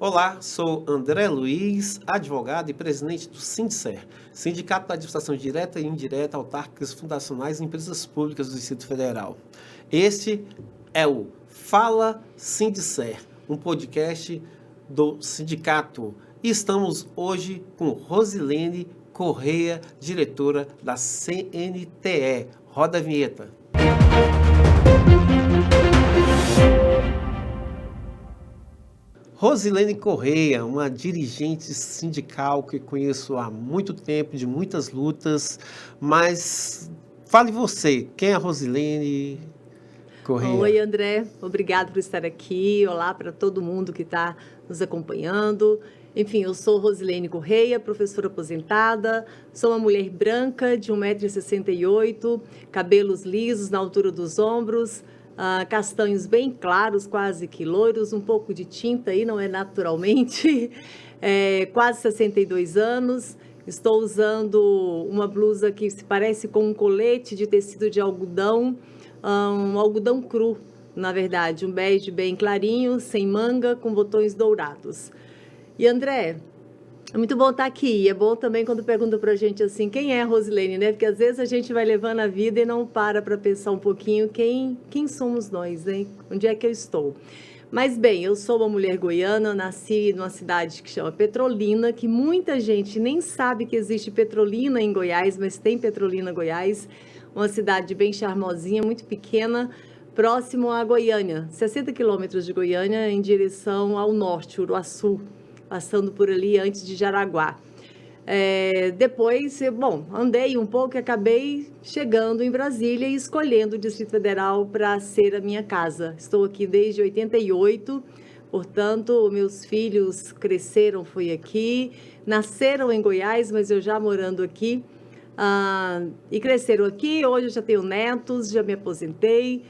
Olá, sou André Luiz, advogado e presidente do Sindser, Sindicato da Administração Direta e Indireta, Autárquicas, Fundacionais e Empresas Públicas do Distrito Federal. Este é o Fala Sindser, um podcast do sindicato. E estamos hoje com Rosilene Correia, diretora da CNTE. Roda a vinheta. Rosilene Correia, uma dirigente sindical que conheço há muito tempo, de muitas lutas, mas fale você, quem é a Rosilene Correia? Oi, André, obrigado por estar aqui. Olá para todo mundo que está nos acompanhando. Enfim, eu sou Rosilene Correia, professora aposentada, sou uma mulher branca de 1,68 m, cabelos lisos na altura dos ombros, castanhos bem claros, quase que loiros, um pouco de tinta aí, não é naturalmente, quase 62 anos. Estou usando uma blusa que se parece com um colete de tecido de algodão, um algodão cru, na verdade, um bege bem clarinho, sem manga, com botões dourados. E André, é muito bom estar aqui. É bom também quando perguntam para a gente assim, quem é a Rosilene, né? Porque às vezes a gente vai levando a vida e não para pensar um pouquinho quem somos nós, né? Onde é que eu estou? Mas bem, eu sou uma mulher goiana, nasci numa cidade que chama Petrolina, que muita gente nem sabe que existe Petrolina em Goiás, mas tem Petrolina Goiás, uma cidade bem charmosinha, muito pequena, próximo a Goiânia, 60 quilômetros de Goiânia, em direção ao norte, Uruaçu, passando por ali antes de Jaraguá. Depois, andei um pouco e acabei chegando em Brasília e escolhendo o Distrito Federal para ser a minha casa. Estou aqui desde 88, portanto, meus filhos cresceram, foi aqui, nasceram em Goiás, mas eu já morando aqui, e cresceram aqui. Hoje eu já tenho netos, já me aposentei,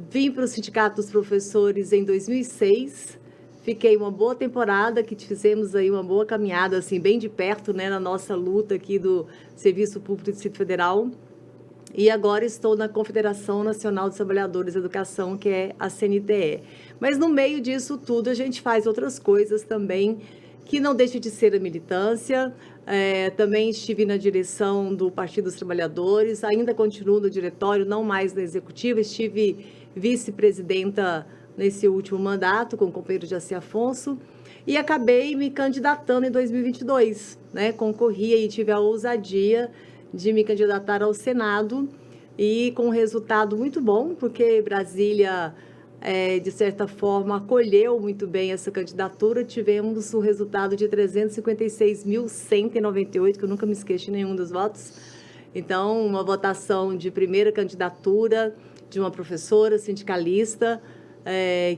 vim para o Sindicato dos Professores em 2006, fiquei uma boa temporada, que fizemos aí uma boa caminhada, assim, bem de perto, né, na nossa luta aqui do Serviço Público do Distrito Federal. E agora estou na Confederação Nacional dos Trabalhadores da Educação, que é a CNTE. Mas no meio disso tudo, a gente faz outras coisas também, que não deixa de ser a militância. Também estive na direção do Partido dos Trabalhadores, ainda continuo no diretório, não mais na executiva, estive vice-presidenta nesse último mandato, com o companheiro Jaci Afonso, e acabei me candidatando em 2022, né? Concorri e tive a ousadia de me candidatar ao Senado, e com um resultado muito bom, porque Brasília, de certa forma, acolheu muito bem essa candidatura. Tivemos um resultado de 356.198, que eu nunca me esqueço de nenhum dos votos. Então, uma votação de primeira candidatura de uma professora sindicalista,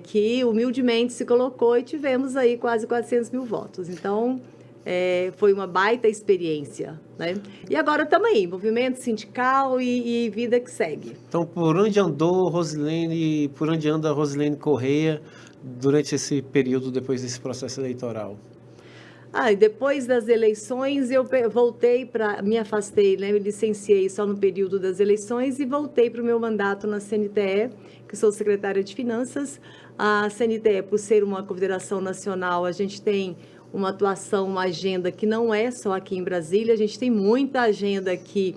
que humildemente se colocou, e tivemos aí quase 400 mil votos. Então, foi uma baita experiência, né? E agora estamos aí, movimento sindical e vida que segue. Então, por onde anda a Rosilene Correia durante esse período, depois desse processo eleitoral? E depois das eleições eu voltei me afastei, né? Me licenciei só no período das eleições e voltei para o meu mandato na CNTE, que sou secretária de Finanças. A CNTE, por ser uma confederação nacional, a gente tem uma atuação, uma agenda que não é só aqui em Brasília, a gente tem muita agenda aqui,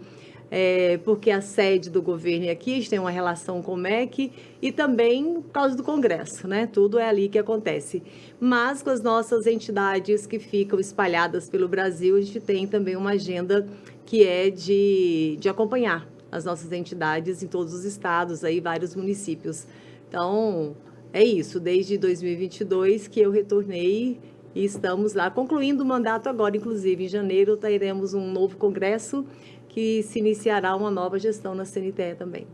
porque a sede do governo é aqui, a gente tem uma relação com o MEC, e também por causa do Congresso, né? Tudo é ali que acontece. Mas com as nossas entidades que ficam espalhadas pelo Brasil, a gente tem também uma agenda que é de acompanhar as nossas entidades em todos os estados, aí, vários municípios. Então, é isso, desde 2022 que eu retornei e estamos lá, concluindo o mandato agora, inclusive, em janeiro teremos um novo congresso que se iniciará uma nova gestão na CNTE também.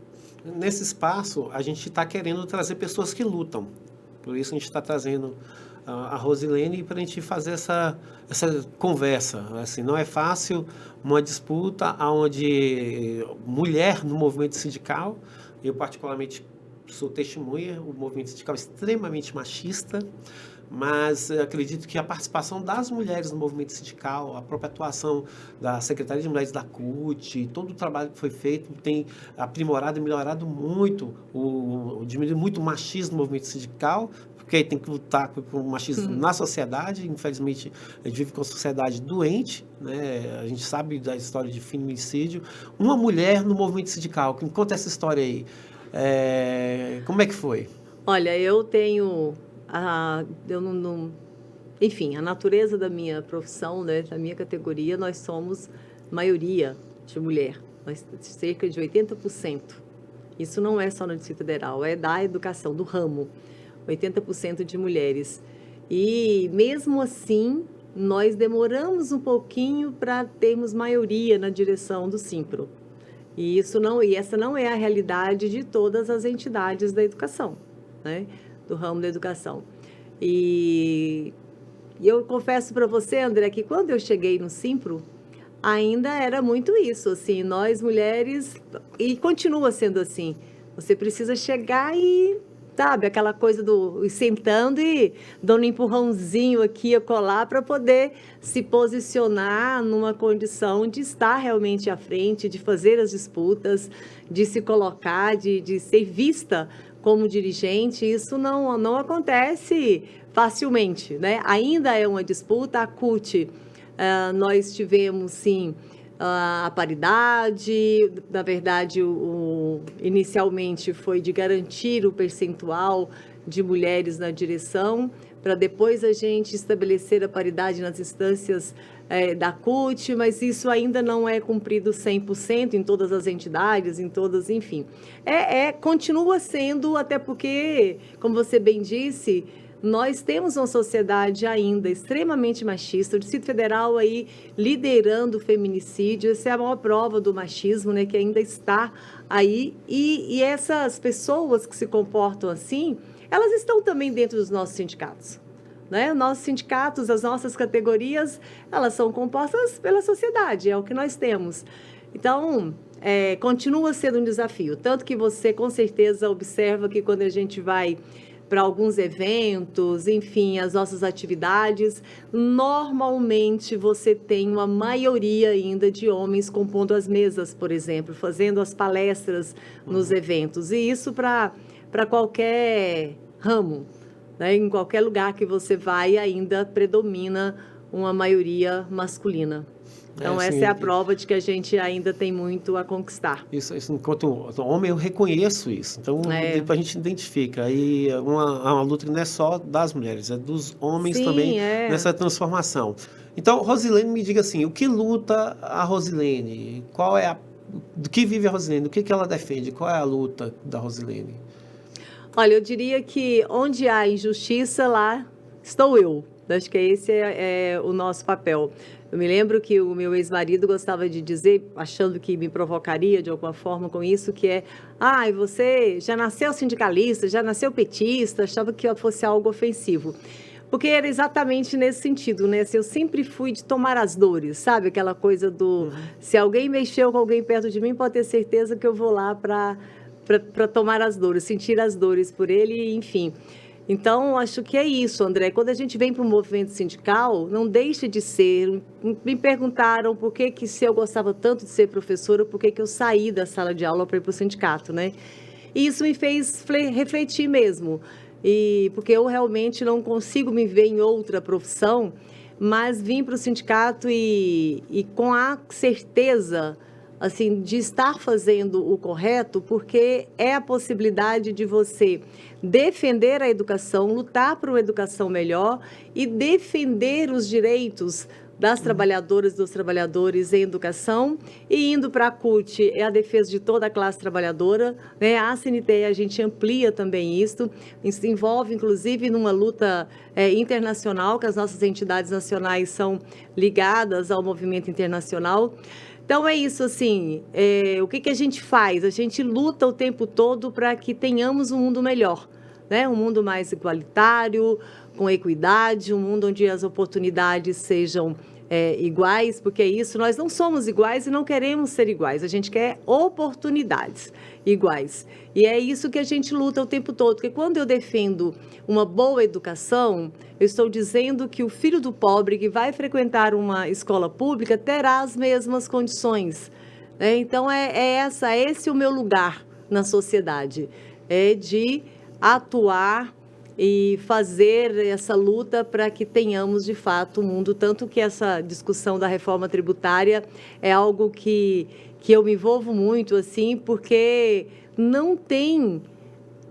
Nesse espaço, a gente está querendo trazer pessoas que lutam. Por isso a gente está trazendo a Rosilene para a gente fazer essa conversa. Assim, não é fácil uma disputa onde mulher no movimento sindical, eu particularmente sou testemunha, o movimento sindical é extremamente machista, mas acredito que a participação das mulheres no movimento sindical, a própria atuação da Secretaria de Mulheres da CUT, todo o trabalho que foi feito tem aprimorado e melhorado muito, diminuído muito o machismo no movimento sindical, porque aí tem que lutar com o machismo na sociedade. Infelizmente, a gente vive com uma sociedade doente, né? A gente sabe da história de feminicídio. Uma mulher no movimento sindical, me conta essa história aí. Como é que foi? Olha, eu tenho... enfim, a natureza da minha profissão, né, da minha categoria, nós somos maioria de mulher, cerca de 80%. Isso não é só no Distrito Federal, é da educação, do ramo, 80% de mulheres. E mesmo assim, nós demoramos um pouquinho para termos maioria na direção do Simpro. E essa não é a realidade de todas as entidades da educação, né, do ramo da educação. E eu confesso para você, André, que quando eu cheguei no Simpro, ainda era muito isso, assim, nós mulheres, e continua sendo assim, você precisa chegar e, sabe, aquela coisa do sentando e dando um empurrãozinho aqui a colar para poder se posicionar numa condição de estar realmente à frente, de fazer as disputas, de se colocar, de ser vista como dirigente. Isso não acontece facilmente, né? Ainda é uma disputa. A CUT, nós tivemos, sim, a paridade. Na verdade, inicialmente foi de garantir o percentual de mulheres na direção, para depois a gente estabelecer a paridade nas instâncias da CUT, mas isso ainda não é cumprido 100% em todas as entidades, em todas, enfim. Continua sendo, até porque, como você bem disse, nós temos uma sociedade ainda extremamente machista. O Distrito Federal aí liderando o feminicídio, essa é a maior prova do machismo, né, que ainda está aí. E essas pessoas que se comportam assim, elas estão também dentro dos nossos sindicatos, né? Nossos sindicatos, as nossas categorias, elas são compostas pela sociedade, é o que nós temos. Então, continua sendo um desafio. Tanto que você, com certeza, observa que quando a gente vai para alguns eventos, enfim, as nossas atividades, normalmente você tem uma maioria ainda de homens compondo as mesas, por exemplo, fazendo as palestras nos eventos. E isso para qualquer ramo, né? Em qualquer lugar que você vai, ainda predomina uma maioria masculina. Então, assim, essa é a prova de que a gente ainda tem muito a conquistar. Isso enquanto homem, eu reconheço isso. Então, a gente identifica. Aí, uma luta que não é só das mulheres, é dos homens. Sim, também, nessa transformação. Então, Rosilene, me diga assim, o que luta a Rosilene? Do que vive a Rosilene? Do que ela defende? Qual é a luta da Rosilene? Olha, eu diria que onde há injustiça, lá estou eu. Acho que esse é o nosso papel. Eu me lembro que o meu ex-marido gostava de dizer, achando que me provocaria de alguma forma com isso, que você já nasceu sindicalista, já nasceu petista, achava que fosse algo ofensivo. Porque era exatamente nesse sentido, né? Eu sempre fui de tomar as dores, sabe? Aquela coisa do... Se alguém mexeu com alguém perto de mim, pode ter certeza que eu vou lá para tomar as dores, sentir as dores por ele, enfim. Então, acho que é isso, André. Quando a gente vem para o movimento sindical, não deixa de ser... Me perguntaram por que se eu gostava tanto de ser professora, por que eu saí da sala de aula para ir para o sindicato, né? E isso me fez refletir mesmo. Porque eu realmente não consigo me ver em outra profissão, mas vim para o sindicato e com a certeza, assim, de estar fazendo o correto, porque é a possibilidade de você defender a educação, lutar por uma educação melhor e defender os direitos das trabalhadoras e dos trabalhadores em educação. E indo para a CUT, é a defesa de toda a classe trabalhadora, né? A CNT, a gente amplia também isso envolve, inclusive, numa luta internacional, que as nossas entidades nacionais são ligadas ao movimento internacional. Então, é isso, assim, o que a gente faz? A gente luta o tempo todo para que tenhamos um mundo melhor, né? Um mundo mais igualitário, com equidade, um mundo onde as oportunidades sejam iguais, porque é isso, nós não somos iguais e não queremos ser iguais, a gente quer oportunidades iguais. E é isso que a gente luta o tempo todo, porque quando eu defendo uma boa educação, eu estou dizendo que o filho do pobre que vai frequentar uma escola pública terá as mesmas condições, né? Então, esse o meu lugar na sociedade, é de atuar e fazer essa luta para que tenhamos, de fato, um mundo. Tanto que essa discussão da reforma tributária é algo que eu me envolvo muito, assim, porque não tem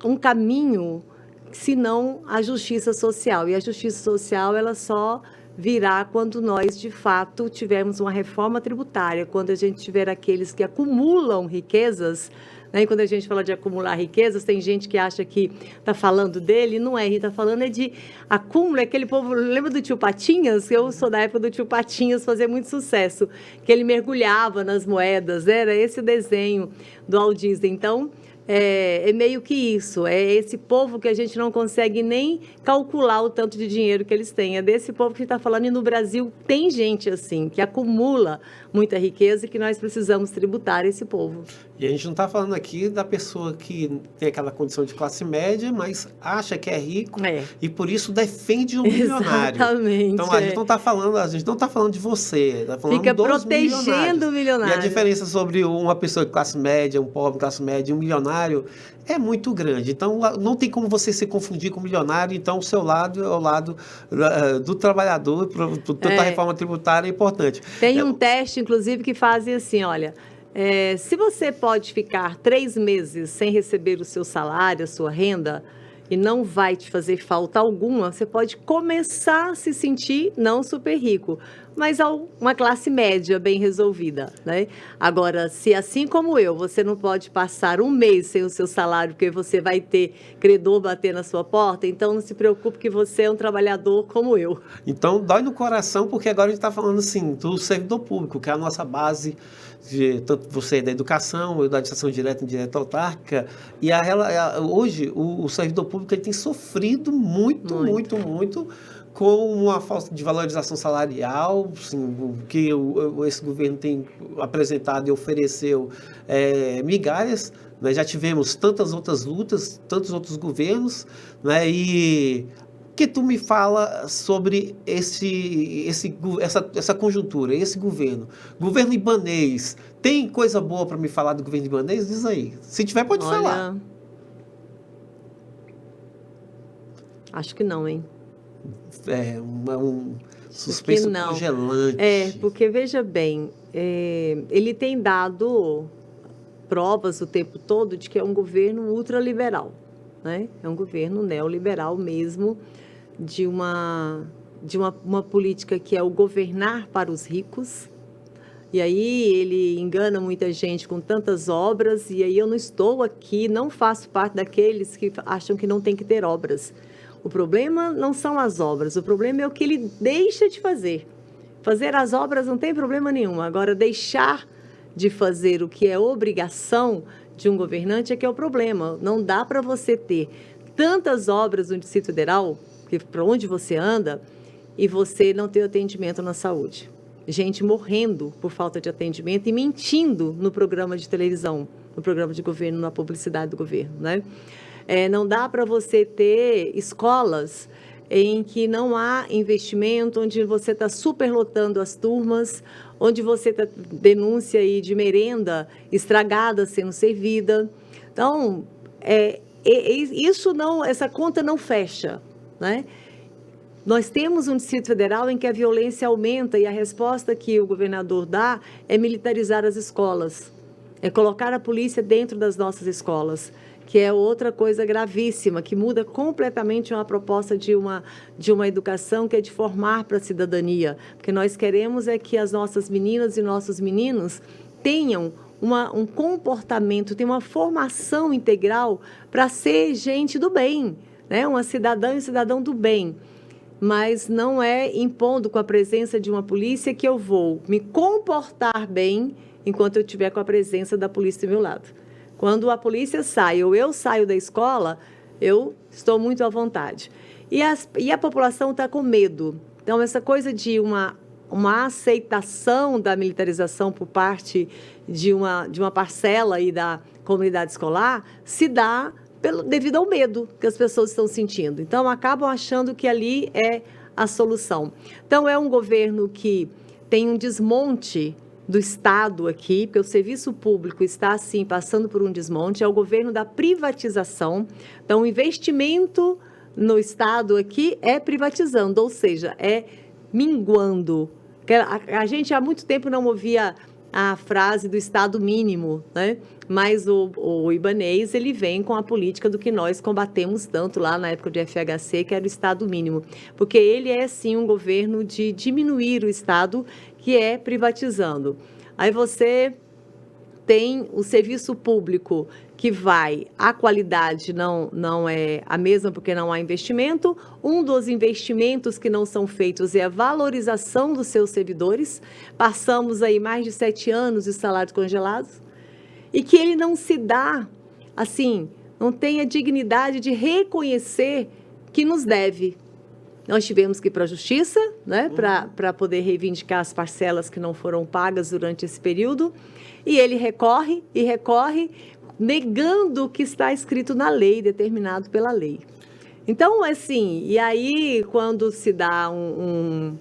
um caminho senão a justiça social. E a justiça social, ela só virá quando nós, de fato, tivermos uma reforma tributária, quando a gente tiver aqueles que acumulam riquezas, né? E quando a gente fala de acumular riquezas, tem gente que acha que está falando dele, não é, está falando é de acúmulo, é aquele povo, lembra do tio Patinhas? Eu sou da época do tio Patinhas, fazia muito sucesso, que ele mergulhava nas moedas, era esse o desenho do Walt Disney. Então, é meio que isso, é esse povo que a gente não consegue nem calcular o tanto de dinheiro que eles têm, é desse povo que a gente está falando, e no Brasil tem gente assim, que acumula muita riqueza e que nós precisamos tributar esse povo. E a gente não está falando aqui da pessoa que tem aquela condição de classe média, mas acha que é rico e por isso defende um milionário. Exatamente. Então a gente não está falando de você, está falando fica dos protegendo o milionário. E a diferença sobre uma pessoa de classe média, um pobre de classe média e um milionário é muito grande. Então não tem como você se confundir com o milionário. Então o seu lado é o lado do trabalhador, portanto a reforma tributária é importante. Tem um teste, inclusive, que fazem assim, olha, se você pode ficar 3 meses sem receber o seu salário, a sua renda, e não vai te fazer falta alguma, você pode começar a se sentir não super rico, mas uma classe média bem resolvida, né? Agora, se assim como eu, você não pode passar 1 mês sem o seu salário, porque você vai ter credor bater na sua porta, então não se preocupe que você é um trabalhador como eu. Então, dói no coração, porque agora a gente está falando assim, do servidor público, que é a nossa base, tanto você da educação, eu da administração direta e indireta autárquica, e hoje o servidor público ele tem sofrido muito com uma falta de valorização salarial, assim, que esse governo tem apresentado e ofereceu migalhas, né? Já tivemos tantas outras lutas, tantos outros governos, né? E que tu me fala sobre essa conjuntura, esse governo. Governo ibanês, tem coisa boa para me falar do governo ibanês? Diz aí. Se tiver, pode falar. Acho que não, hein? É um suspenso congelante. Porque, veja bem, ele tem dado provas o tempo todo de que é um governo ultraliberal, né? É um governo neoliberal mesmo, de uma política que é o governar para os ricos. E aí ele engana muita gente com tantas obras, e aí eu não estou aqui, não faço parte daqueles que acham que não tem que ter obras. O problema não são as obras, o problema é o que ele deixa de fazer. Fazer as obras não tem problema nenhum. Agora, deixar de fazer o que é obrigação de um governante é que é o problema. Não dá para você ter tantas obras no Distrito Federal, para onde você anda, e você não ter atendimento na saúde. Gente morrendo por falta de atendimento e mentindo no programa de televisão, no programa de governo, na publicidade do governo, né? Não dá para você ter escolas em que não há investimento, onde você está superlotando as turmas, onde você está denúncia aí de merenda estragada sendo servida. Então, essa conta não fecha, né? Nós temos um Distrito Federal em que a violência aumenta e a resposta que o governador dá é militarizar as escolas, é colocar a polícia dentro das nossas escolas, que é outra coisa gravíssima, que muda completamente uma proposta de uma educação que é de formar para a cidadania. Porque nós queremos é que as nossas meninas e nossos meninos tenham um comportamento, tenham uma formação integral para ser gente do bem, né? Uma cidadã e um cidadão do bem. Mas não é impondo com a presença de uma polícia que eu vou me comportar bem enquanto eu estiver com a presença da polícia do meu lado. Quando a polícia sai ou eu saio da escola, eu estou muito à vontade. E a população está com medo. Então, essa coisa de uma aceitação da militarização por parte de uma parcela aí da comunidade escolar se dá devido ao medo que as pessoas estão sentindo. Então, acabam achando que ali é a solução. Então, é um governo que tem um desmonte do Estado aqui, porque o serviço público está, assim, passando por um desmonte. É o governo da privatização. Então, o investimento no Estado aqui é privatizando, ou seja, é minguando. A gente há muito tempo não ouvia a frase do Estado mínimo, né? Mas o Ibanez, ele vem com a política do que nós combatemos tanto lá na época de FHC, que era o Estado mínimo. Porque ele é, sim, um governo de diminuir o Estado, que é privatizando. Aí você tem o serviço público que a qualidade não é a mesma porque não há investimento. Um dos investimentos que não são feitos é a valorização dos seus servidores. Passamos aí mais de 7 anos de salários congelados e que ele não se dá, assim, não tem a dignidade de reconhecer que nos deve. Nós tivemos que ir para a Justiça, né, para poder reivindicar as parcelas que não foram pagas durante esse período, e ele recorre, negando o que está escrito na lei, determinado pela lei. Então, assim, e aí, quando se dá um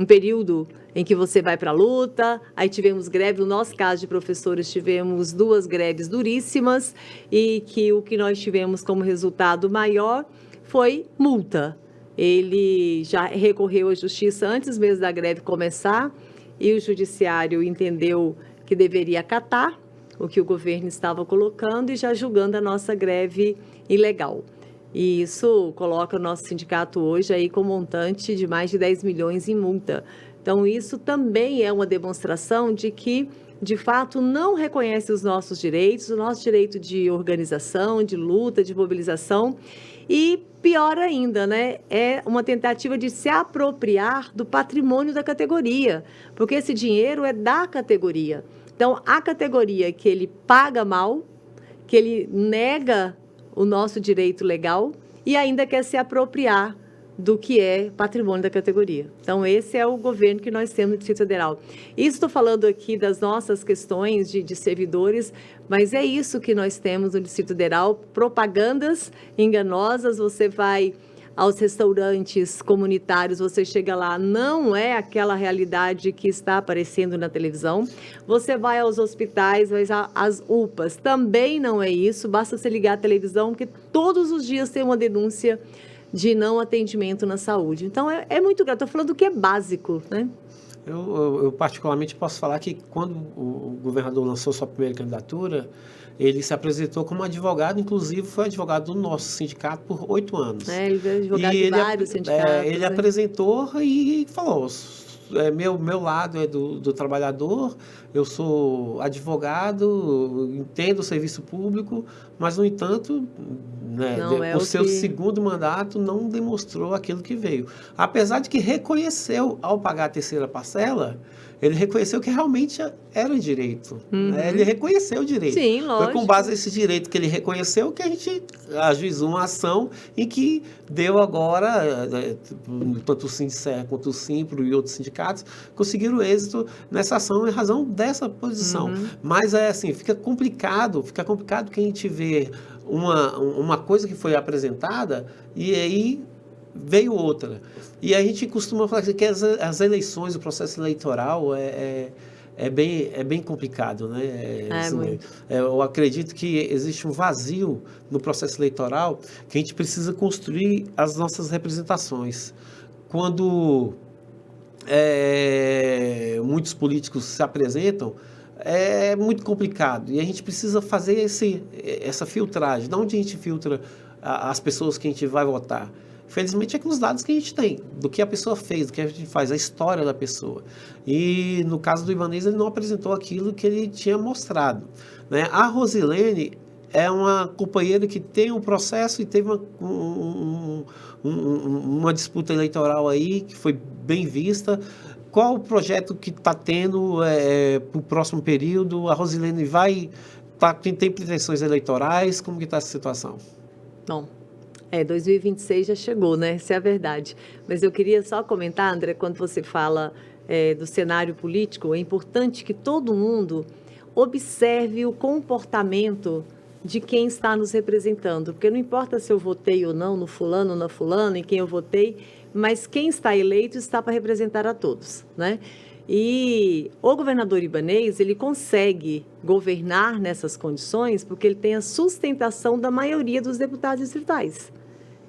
período em que você vai para a luta, aí tivemos greve, no nosso caso de professores, tivemos 2 greves duríssimas, e que o que nós tivemos como resultado maior foi multa. Ele já recorreu à justiça antes mesmo da greve começar, e o judiciário entendeu que deveria acatar o que o governo estava colocando e já julgando a nossa greve ilegal. E isso coloca o nosso sindicato hoje aí com montante de mais de 10 milhões em multa. Então, isso também é uma demonstração de que, de fato, não reconhece os nossos direitos, o nosso direito de organização, de luta, de mobilização. E, pior ainda, né, é uma tentativa de se apropriar do patrimônio da categoria, porque esse dinheiro é da categoria. Então, a categoria que ele paga mal, que ele nega o nosso direito legal e ainda quer se apropriar do que é patrimônio da categoria. Então, esse é o governo que nós temos no Distrito Federal. Isso estou falando aqui das nossas questões de servidores, mas é isso que nós temos no Distrito Federal, propagandas enganosas. Você vai aos restaurantes comunitários, você chega lá, não é aquela realidade que está aparecendo na televisão. Você vai aos hospitais, vai às UPAs, também não é isso. Basta você ligar a televisão, porque todos os dias tem uma denúncia de não atendimento na saúde. Então, é muito grave. Estou falando do que é básico, né? Eu particularmente posso falar que quando o governador lançou sua primeira candidatura, ele se apresentou como advogado, inclusive foi advogado do nosso sindicato por 8 anos. Ele foi advogado de vários sindicatos. Ele apresentou e falou, meu lado é do trabalhador, eu sou advogado, entendo o serviço público, mas, no entanto, o seu segundo mandato não demonstrou aquilo que veio. Apesar de que reconheceu, ao pagar a terceira parcela, ele reconheceu que realmente era direito. Ele reconheceu o direito. Sim, lógico. Foi com base nesse direito que ele reconheceu que a gente ajuizou uma ação em que deu agora, tanto o Sindicerra quanto o Simpro e outros sindicatos, conseguiram êxito nessa ação em razão dessa posição. Mas, assim, fica complicado que a gente vê uma coisa que foi apresentada e aí veio outra. E a gente costuma falar que as eleições, o processo eleitoral é bem complicado, né? Muito. Eu acredito que existe um vazio no processo eleitoral que a gente precisa construir as nossas representações. Quando muitos políticos se apresentam, é muito complicado. E a gente precisa fazer essa filtragem. De onde a gente filtra as pessoas que a gente vai votar? Felizmente é com os dados que a gente tem, do que a pessoa fez, do que a gente faz, a história da pessoa. E no caso do Ibanez, ele não apresentou aquilo que ele tinha mostrado, né? A Rosilene é uma companheira que tem um processo e teve uma disputa eleitoral aí que foi bem vista. Qual o projeto que está tendo para o próximo período? A Rosilene tem pretensões eleitorais? Como que está essa situação? Bom, 2026 já chegou, né? Essa é a verdade. Mas eu queria só comentar, André, quando você fala do cenário político, é importante que todo mundo observe o comportamento de quem está nos representando, porque não importa se eu votei ou não no fulano ou na fulana, em quem eu votei, mas quem está eleito está para representar a todos, né? E o governador Ibanez, ele consegue governar nessas condições porque ele tem a sustentação da maioria dos deputados distritais.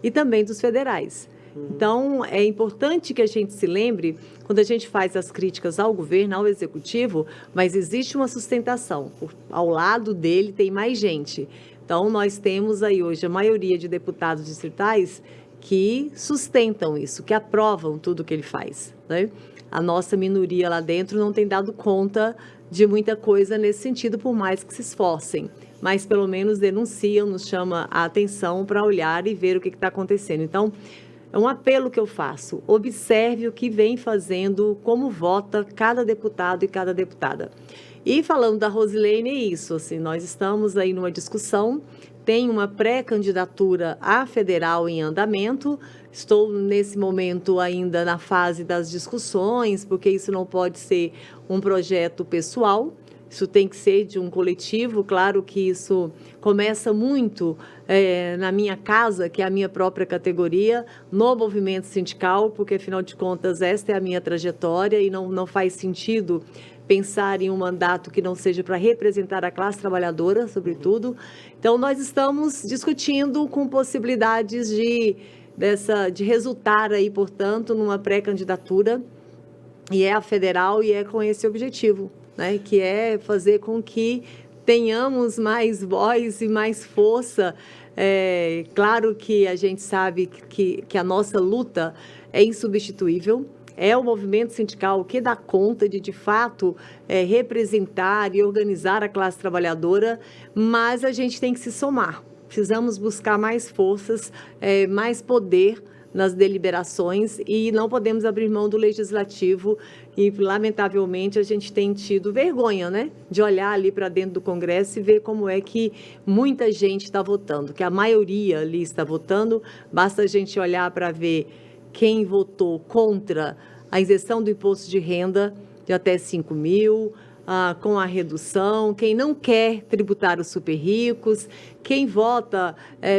e também dos federais. Então, é importante que a gente se lembre, quando a gente faz as críticas ao governo, ao executivo, mas existe uma sustentação. Ao lado dele tem mais gente. Então, nós temos aí hoje a maioria de deputados distritais que sustentam isso, que aprovam tudo que ele faz, né? A nossa minoria lá dentro não tem dado conta de muita coisa nesse sentido, por mais que se esforcem. Mas, pelo menos, denunciam, nos chama a atenção para olhar e ver o que está acontecendo. Então, é um apelo que eu faço. Observe o que vem fazendo, como vota cada deputado e cada deputada. E falando da Rosilene, é isso. Assim, nós estamos aí numa discussão, tem uma pré-candidatura à federal em andamento. Estou, nesse momento, ainda na fase das discussões, porque isso não pode ser um projeto pessoal. Isso tem que ser de um coletivo. Claro que isso começa muito na minha casa, que é a minha própria categoria, no movimento sindical, porque, afinal de contas, esta é a minha trajetória e não faz sentido pensar em um mandato que não seja para representar a classe trabalhadora, sobretudo. Então, nós estamos discutindo com possibilidades de resultar aí, portanto, numa pré-candidatura, e é a federal e é com esse objetivo, né, que é fazer com que tenhamos mais voz e mais força. Claro que a gente sabe que a nossa luta é insubstituível, é o movimento sindical que dá conta de fato, representar e organizar a classe trabalhadora, mas a gente tem que se somar. Precisamos buscar mais forças, mais poder nas deliberações e não podemos abrir mão do legislativo e, lamentavelmente, a gente tem tido vergonha, né, de olhar ali para dentro do Congresso e ver como é que muita gente está votando, que a maioria ali está votando. Basta a gente olhar para ver quem votou contra a isenção do imposto de renda de até 5 mil, com a redução, quem não quer tributar os super ricos, quem vota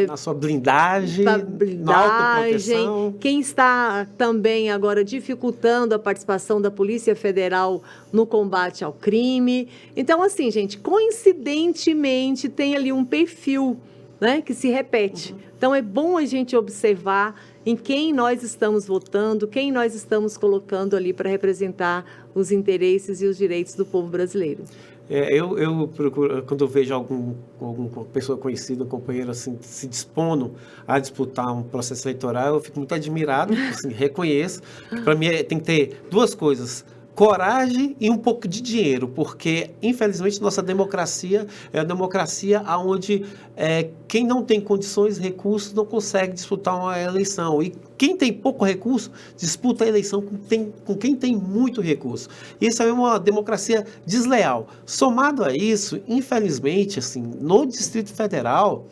na sua blindagem, na autoproteção. Quem está também agora dificultando a participação da Polícia Federal no combate ao crime. Então, assim, gente, coincidentemente tem ali um perfil, né, que se repete. Então, é bom a gente observar em quem nós estamos votando, quem nós estamos colocando ali para representar os interesses e os direitos do povo brasileiro. Eu procuro, quando eu vejo alguma pessoa conhecida, um companheiro assim, se dispondo a disputar um processo eleitoral, eu fico muito admirado, assim, reconheço. Para mim tem que ter duas coisas: coragem e um pouco de dinheiro, porque, infelizmente, nossa democracia é uma democracia onde quem não tem condições, recursos, não consegue disputar uma eleição. E quem tem pouco recurso, disputa a eleição com quem tem muito recurso. Isso é uma democracia desleal. Somado a isso, infelizmente, assim, no Distrito Federal,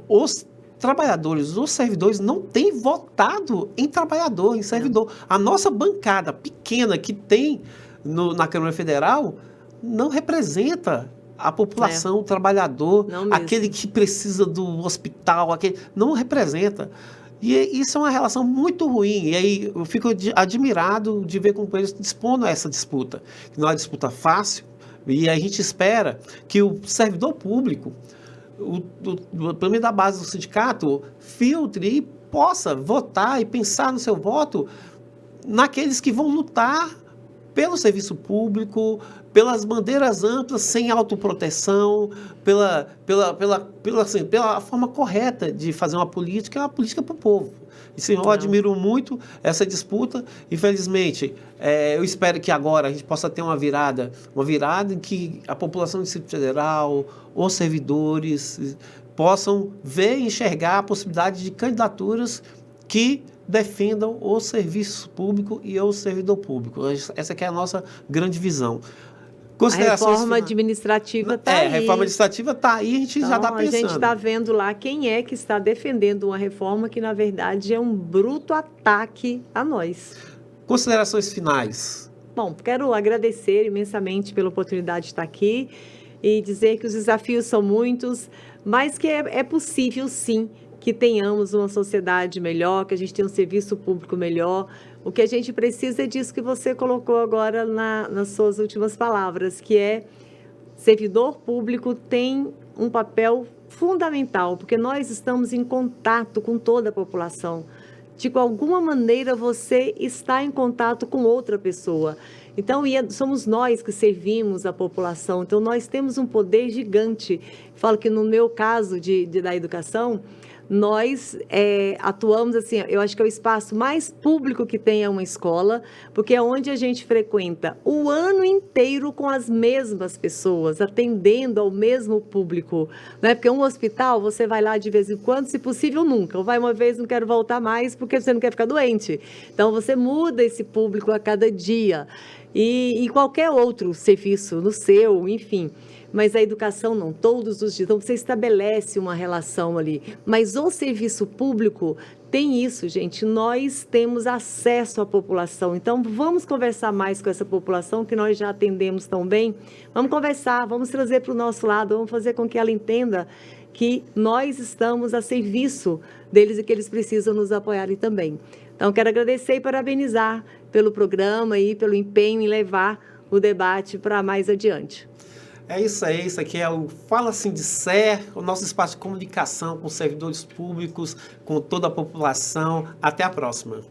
os trabalhadores, os servidores não têm votado em trabalhador, em servidor. A nossa bancada pequena que tem na Câmara Federal não representa a população, o trabalhador, aquele que precisa do hospital, não representa. E isso é uma relação muito ruim. E aí eu fico admirado de ver como eles dispondo a essa disputa. Não é uma disputa fácil, e a gente espera que o servidor público, pelo menos da base do sindicato, filtre e possa votar e pensar no seu voto naqueles que vão lutar pelo serviço público, pelas bandeiras amplas, sem autoproteção, pela forma correta de fazer uma política para o povo. E eu admiro muito essa disputa. Infelizmente, eu espero que agora a gente possa ter uma virada em que a população do Distrito Federal, os servidores, possam ver e enxergar a possibilidade de candidaturas que defendam o serviço público e o servidor público. Essa que é a nossa grande visão. A reforma administrativa está aí. A reforma administrativa está aí, a gente já está pensando. A gente está vendo lá quem é que está defendendo uma reforma que, na verdade, é um bruto ataque a nós. Considerações finais. Bom, quero agradecer imensamente pela oportunidade de estar aqui e dizer que os desafios são muitos, mas que é possível, sim, que tenhamos uma sociedade melhor, que a gente tenha um serviço público melhor. O que a gente precisa é disso que você colocou agora nas suas últimas palavras, que é servidor público tem um papel fundamental, porque nós estamos em contato com toda a população. De alguma maneira você está em contato com outra pessoa. Então, somos nós que servimos a população. Então, nós temos um poder gigante. Falo que no meu caso da educação, nós atuamos assim, eu acho que é o espaço mais público que tem uma escola, porque é onde a gente frequenta o ano inteiro com as mesmas pessoas, atendendo ao mesmo público, né? Porque um hospital, você vai lá de vez em quando, se possível nunca, ou vai uma vez, não quero voltar mais, porque você não quer ficar doente. Então, você muda esse público a cada dia, e qualquer outro serviço, no seu, enfim. Mas a educação não, todos os dias. Então, você estabelece uma relação ali. Mas o serviço público tem isso, gente. Nós temos acesso à população. Então, vamos conversar mais com essa população que nós já atendemos tão bem. Vamos conversar, vamos trazer para o nosso lado, vamos fazer com que ela entenda que nós estamos a serviço deles e que eles precisam nos apoiarem também. Então, quero agradecer e parabenizar pelo programa e pelo empenho em levar o debate para mais adiante. É isso aí, isso aqui é o Fala Sindicé, o nosso espaço de comunicação com servidores públicos, com toda a população. Até a próxima.